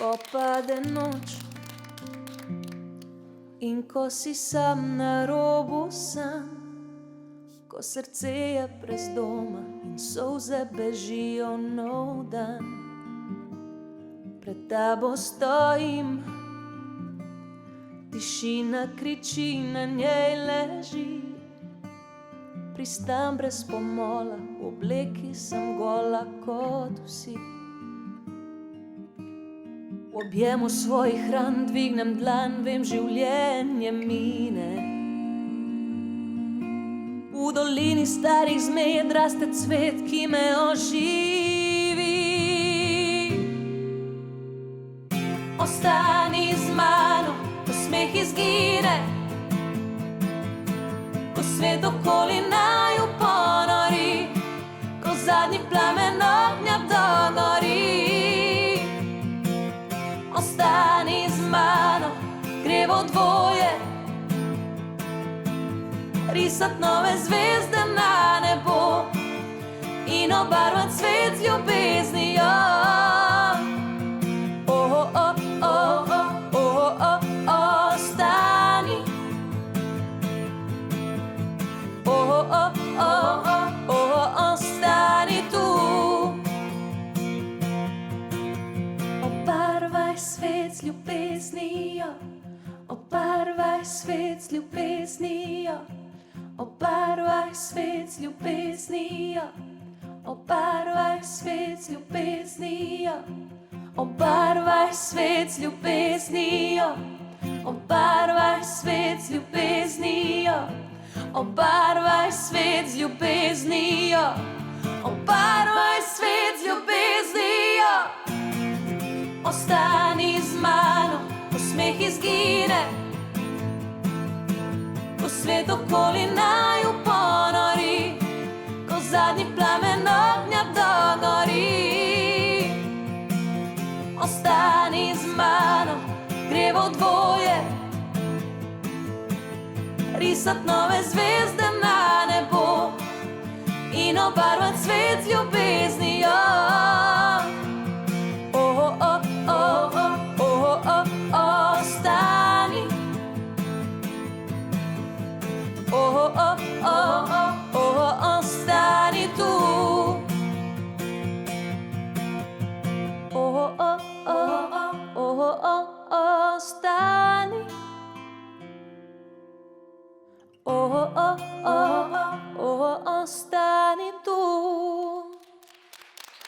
Ko pade noč in ko si sam na robu sam, ko srce je brez doma in solze bežijo nov dan, pred tabo stojim, tišina kriči, na njej leži. Pristan brez pomola, v obleki sem gola kot vsi. V objemu svojih ran dvignem dlan, vem, življenje mine. V dolini starih zmed raste cvet, ki me oživi. Ostani z mano, ko smeh izgine, ko svet okoli naju ponori, ko zadnji plamen ognja dogori. Ostani z mano, gremo dvoje, risat nove zvezde na nebo in obarvat svet z ljubeznijo. Ostani, ostani tu. Obarvaj svet z ljubeznijo, obarvaj svet z ljubeznijo, obarvaj svet z ljubeznijo, obarvaj svet z ljubeznijo, obarvaj svet z ljubeznijo, obarvaj svet z ljubeznijo, obarvaj svet z ljubeznijo, obarvaj svet z ljubeznijo. Ostani z mano, ko smeh izgine, ko svet okoli naju ponori, ko zadnji plamen ognja dogori. Ostani z mano, gremo dvoje, risat nove zvezde na nebo in obarvat svet z ljubeznijo.